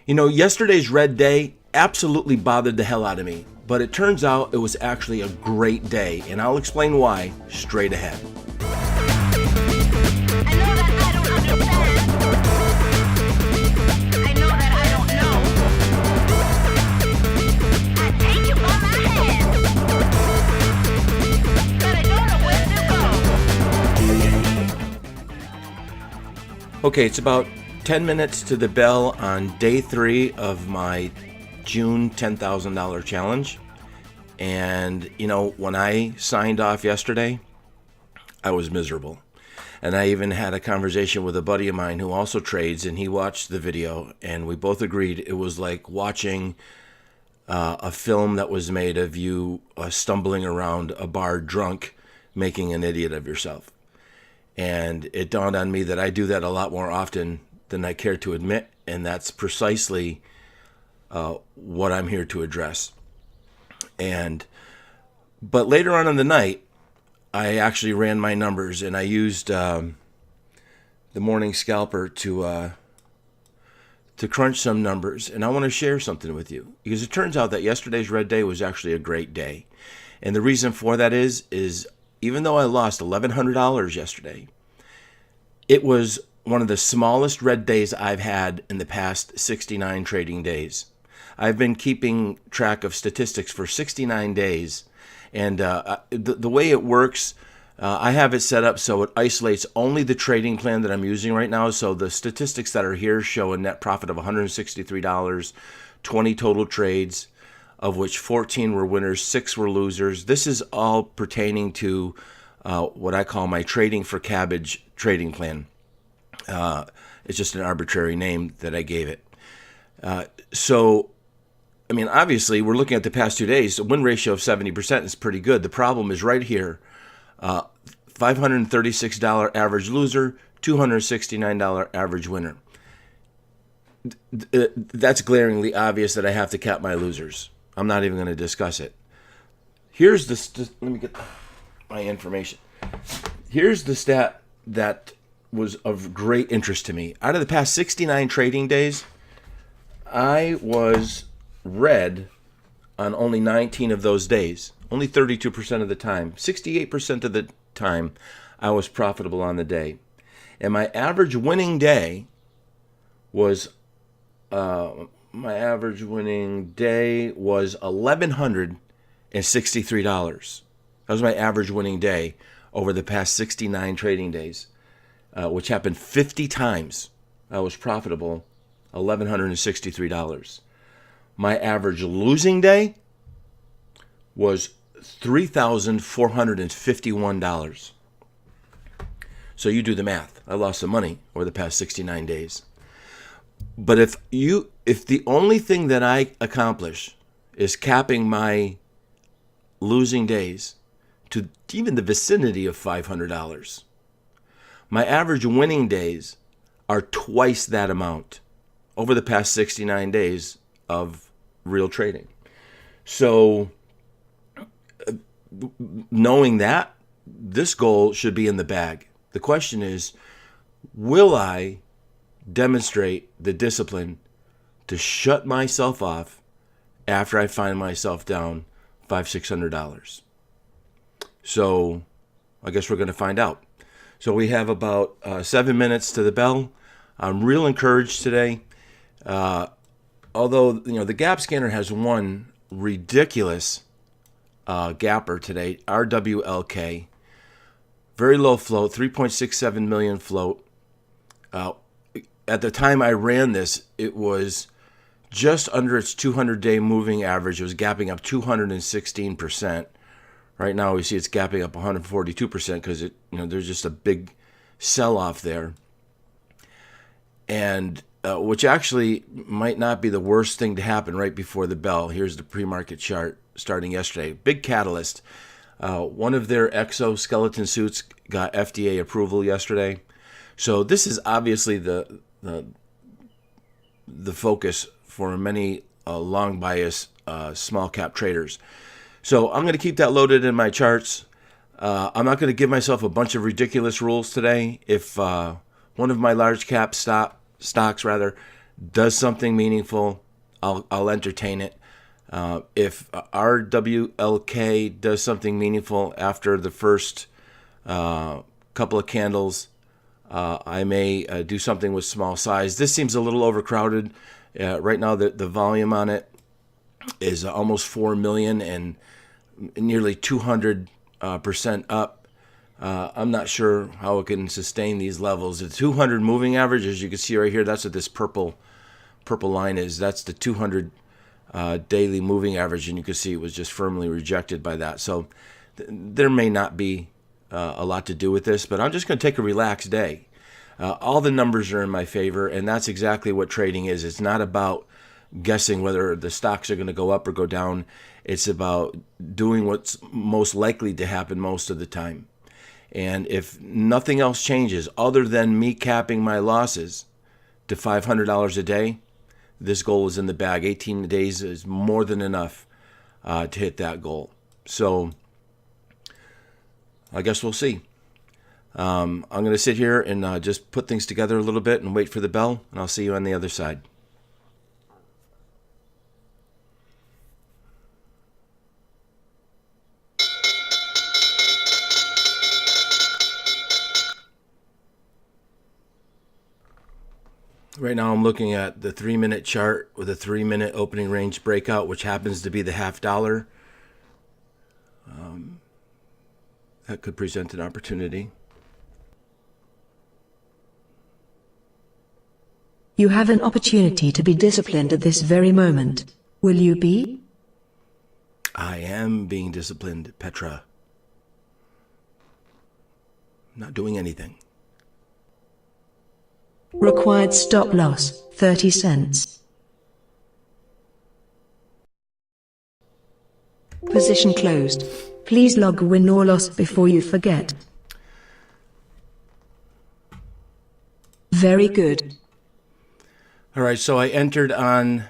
Yesterday's red day absolutely bothered the hell out of me, but it turns out it was actually a great day, and I'll explain why straight ahead. Okay, it's about 10 minutes to the bell on day 3 of my June $10,000 challenge. And, when I signed off yesterday, I was miserable. And I even had a conversation with a buddy of mine who also trades, and he watched the video, and we both agreed it was like watching a film that was made of you stumbling around a bar drunk, making an idiot of yourself. And it dawned on me that I do that a lot more often than I care to admit, and that's precisely what I'm here to address. But later on in the night, I actually ran my numbers, and I used the morning Scalper to crunch some numbers, and I want to share something with you, because it turns out that yesterday's red day was actually a great day. And the reason for that is even though I lost $1,100 yesterday, it was one of the smallest red days I've had in the past 69 trading days. I've been keeping track of statistics for 69 days, and the way it works, I have it set up so it isolates only the trading plan that I'm using right now. So the statistics that are here show a net profit of $163, 20 total trades, of which 14 were winners, 6 were losers. This is all pertaining to what I call my trading for cabbage trading plan. It's just an arbitrary name that I gave it. Obviously, we're looking at the past 2 days. A win ratio of 70% is pretty good. The problem is right here. $536 average loser, $269 average winner. That's glaringly obvious that I have to cap my losers. I'm not even going to discuss it. Here's let me get my information. Here's the stat that was of great interest to me. Out of the past 69 trading days, I was red on only 19 of those days. Only 32% of the time. 68% of the time, I was profitable on the day. And my average winning day was $1,163. That was my average winning day over the past 69 trading days, which happened 50 times. I was profitable, $1,163. My average losing day was $3,451. So you do the math. I lost some money over the past 69 days. But if the only thing that I accomplish is capping my losing days to even the vicinity of $500, my average winning days are twice that amount over the past 69 days of real trading. So knowing that, this goal should be in the bag. The question is, will I demonstrate the discipline to shut myself off after I find myself down $500-$600? So I guess we're going to find out. So we have about 7 minutes to the bell. I'm real encouraged today. Although the gap scanner has one ridiculous gapper today, RWLK, very low float, 3.67 million float. At the time I ran this, it was just under its 200-day moving average. It was gapping up 216%. Right now we see it's gapping up 142% because there's just a big sell-off there, and which actually might not be the worst thing to happen right before the bell. Here's the pre-market chart starting yesterday. Big catalyst. One of their exoskeleton suits got FDA approval yesterday. So this is obviously the focus for many long bias small cap traders. So I'm going to keep that loaded in my charts. I'm not going to give myself a bunch of ridiculous rules today. If one of my large cap stocks does something meaningful, I'll entertain it. If RWLK does something meaningful after the first couple of candles, I may do something with small size. This seems a little overcrowded. Right now, the volume on it is almost 4 million and nearly 200% up. I'm not sure how it can sustain these levels. The 200 moving average, as you can see right here, that's what this purple line is. That's the 200 daily moving average, and you can see it was just firmly rejected by that. So there may not be a lot to do with this, but I'm just going to take a relaxed day. All the numbers are in my favor, and that's exactly what trading is. It's not about guessing whether the stocks are going to go up or go down. It's about doing what's most likely to happen most of the time. And if nothing else changes other than me capping my losses to $500 a day, this goal is in the bag. 18 days is more than enough to hit that goal. So I guess we'll see. I'm going to sit here and just put things together a little bit and wait for the bell, and I'll see you on the other side. Right now I'm looking at the 3-minute chart with a 3-minute opening range breakout, which happens to be the half dollar. That could present an opportunity. You have an opportunity to be disciplined at this very moment. Will you be? I am being disciplined, Petra. I'm not doing anything. Required stop loss, 30 cents. Position closed. Please log win or loss before you forget. Very good. All right, so I entered on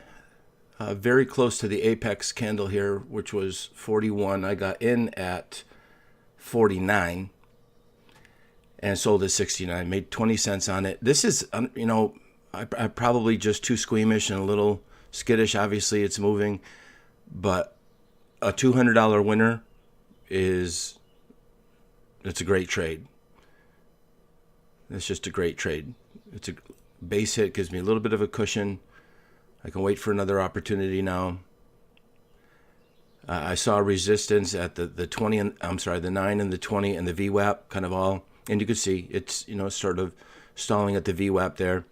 very close to the apex candle here, which was 41. I got in at 49 and sold at 69. Made 20 cents on it. This is, I'm probably just too squeamish and a little skittish. Obviously, it's moving, but a $200 winner it's a great trade. It's just a great trade. It's a base hit, gives me a little bit of a cushion. I can wait for another opportunity now. I saw resistance at the 20 and the 9 and the 20 and the VWAP kind of all, and you could see it's sort of stalling at the VWAP there.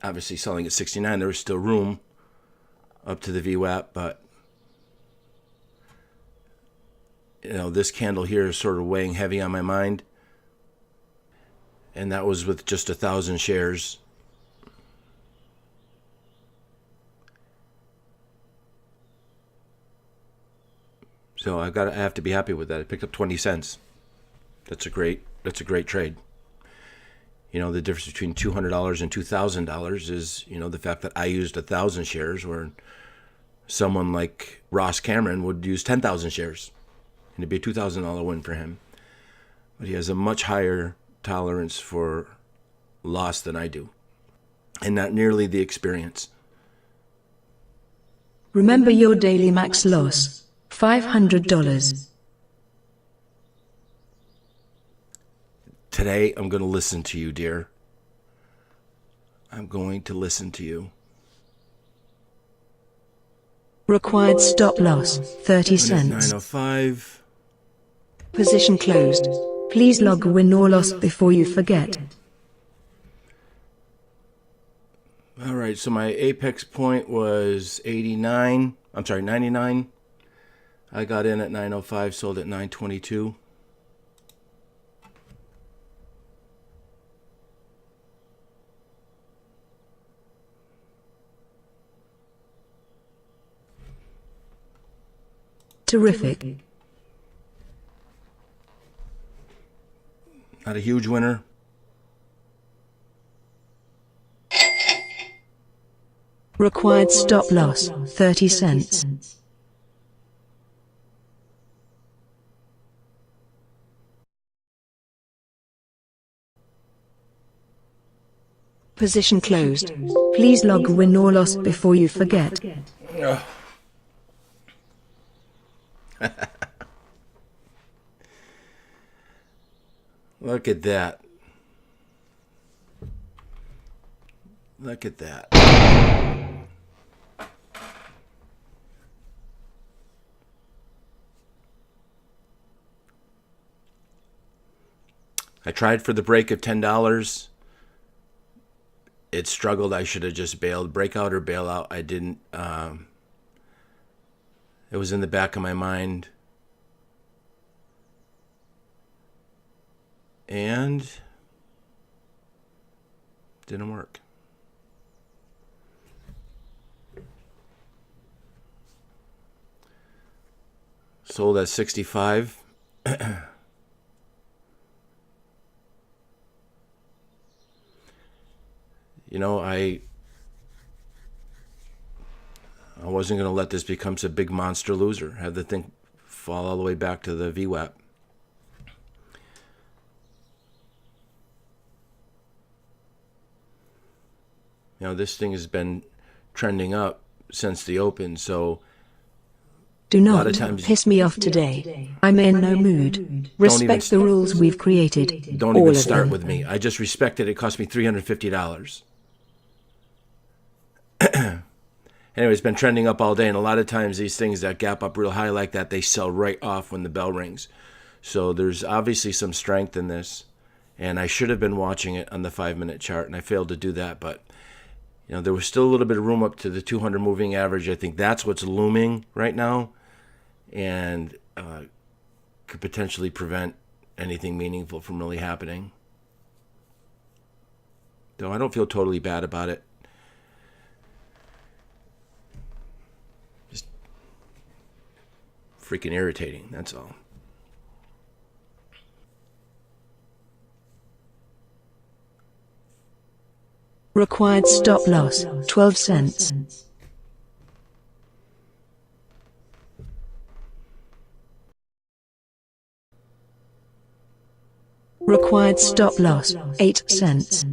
Obviously selling at 69, there was still room up to the VWAP, but this candle here is sort of weighing heavy on my mind, and that was with just 1,000 shares. So I have to be happy with that. I picked up 20 cents. That's a great trade. The difference between $200 and $2,000 is, the fact that I used 1,000 shares, where someone like Ross Cameron would use 10,000 shares, and it'd be a $2,000 win for him. But he has a much higher tolerance for loss than I do, and not nearly the experience. Remember your daily max loss, $500. Today, I'm going to listen to you, dear. I'm going to listen to you. Required stop loss, 30 cents. 905. Position closed. Please log win or loss before you forget. All right, so my apex point was 99. 99. I got in at 905, sold at 922. Terrific. Not a huge winner. Required stop loss, 30 cents. Position closed. Please log win or loss before you forget. Ugh. Look at that. Look at that. I tried for the break of $10. It struggled. I should have just bailed. Breakout or bailout. I didn't. It was in the back of my mind. And didn't work. Sold at 65. You know, I wasn't going to let this become a big monster loser. Have the thing fall all the way back to the VWAP. You know, this thing has been trending up since the open, so Do a not lot of times piss me off today. I'm in no mood. Respect the rules we've created. don't All even of start them. with me. I just respected it. It cost me $350. Anyway, it's been trending up all day, and a lot of times these things that gap up real high like that, they sell right off when the bell rings. So there's obviously some strength in this, and I should have been watching it on the 5-minute chart, and I failed to do that. But you know, there was still a little bit of room up to the 200 moving average. I think that's what's looming right now, and could potentially prevent anything meaningful from really happening. Though I don't feel totally bad about it. Just freaking irritating, that's all. Required stop loss, 12 cents. Required stop loss, 8 cents.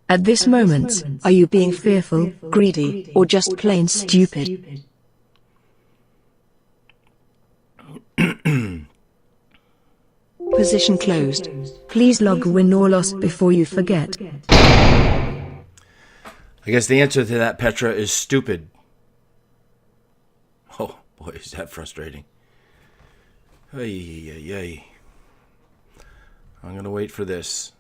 At this moment, are you being fearful, greedy, or just plain stupid? Position closed. Please log win or loss before you forget. I guess the answer to that, Petra, is stupid. Oh, boy, is that frustrating. Ay, ay, ay. I'm going to wait for this.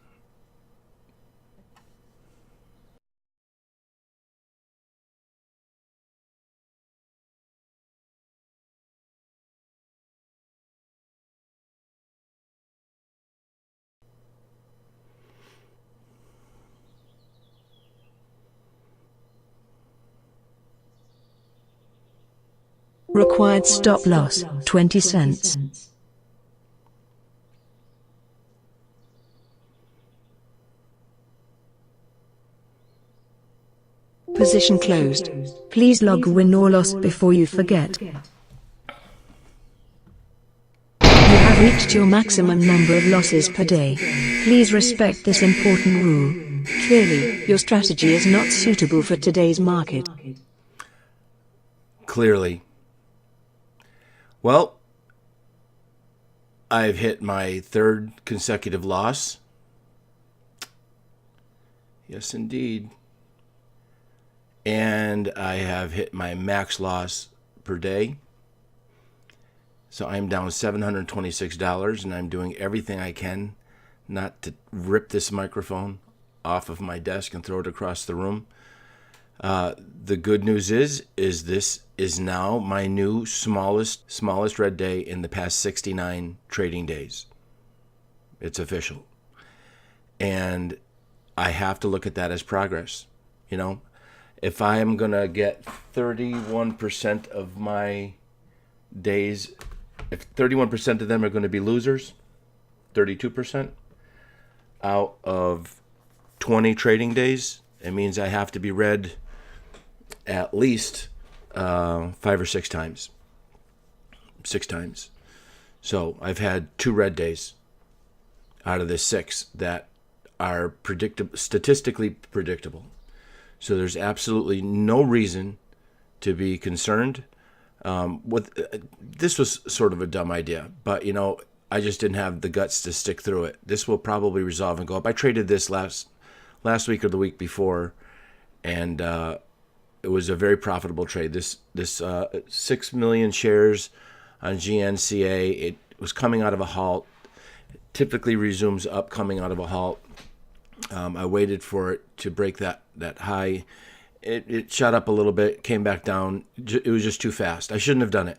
Required stop loss, 20 cents. Position closed. Please log win or loss before you forget. You have reached your maximum number of losses per day. Please respect this important rule. Clearly, your strategy is not suitable for today's market. Clearly. Well, I've hit my third consecutive loss. Yes, indeed. And I have hit my max loss per day. So I'm down $726, and I'm doing everything I can not to rip this microphone off of my desk and throw it across the room. The good news is this is now my new smallest red day in the past 69 trading days. It's official. And I have to look at that as progress. You know, if I am going to get 31% of my days, if 31% of them are going to be losers, 32% out of 20 trading days, it means I have to be red at least 5 or 6 times. 6 times. So I've had 2 red days out of the 6 that are statistically predictable. So there's absolutely no reason to be concerned. This was sort of a dumb idea, but you know, I just didn't have the guts to stick through it. This will probably resolve and go up. I traded this last week or the week before, and it was a very profitable trade. This 6 million shares on GNCA. It was coming out of a halt. It typically resumes up coming out of a halt. I waited for it to break that high. It shot up a little bit, came back down. It was just too fast. I shouldn't have done it.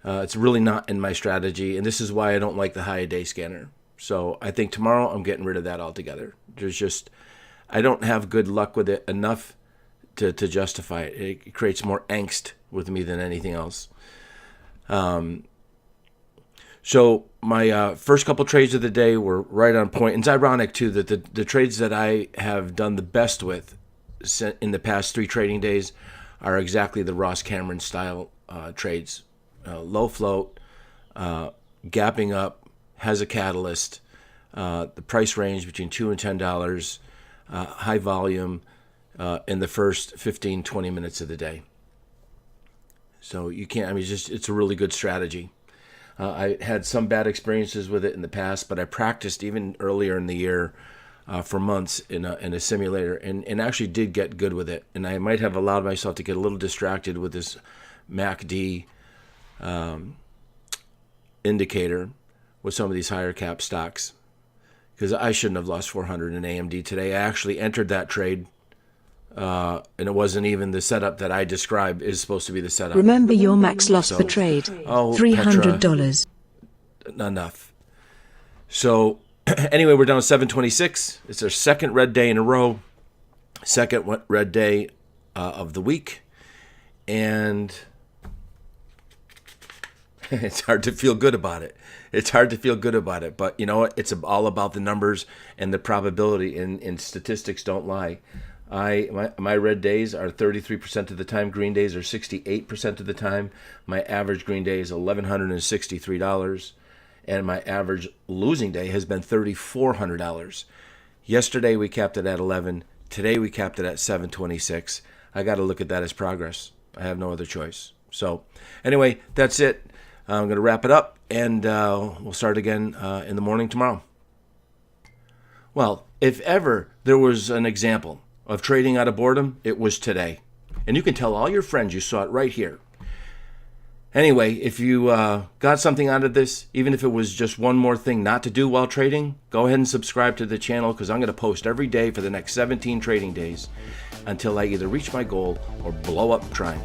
It's really not in my strategy, and this is why I don't like the high day scanner. So I think tomorrow I'm getting rid of that altogether. I don't have good luck with it enough to justify it. It creates more angst with me than anything else. So my first couple trades of the day were right on point. And it's ironic, too, that the trades that I have done the best with in the past 3 trading days are exactly the Ross Cameron style trades. Low float, gapping up, has a catalyst, the price range between $2 and $10, high volume in the first 15, 20 minutes of the day. So you can't, it's a really good strategy. I had some bad experiences with it in the past, but I practiced even earlier in the year for months in a simulator and actually did get good with it. And I might have allowed myself to get a little distracted with this MACD indicator with some of these higher cap stocks, because I shouldn't have lost 400 in AMD today. I actually entered that trade, and it wasn't even the setup that I described is supposed to be the setup. Remember your max loss per trade, $300. Enough. So anyway, we're down to 726. It's our second red day in a row, second red day of the week, and it's hard to feel good about it. But you know what? It's all about the numbers and the probability, and statistics don't lie. My red days are 33% of the time. Green days are 68% of the time. My average green day is $1,163, and my average losing day has been $3,400. Yesterday we capped it at 11. Today we capped it at 726. I got to look at that as progress. I have no other choice. So anyway, that's it. I'm going to wrap it up, and we'll start again in the morning tomorrow. Well, if ever there was an example of trading out of boredom, it was today. And you can tell all your friends you saw it right here. Anyway, if you got something out of this, even if it was just one more thing not to do while trading, go ahead and subscribe to the channel, because I'm going to post every day for the next 17 trading days until I either reach my goal or blow up trying.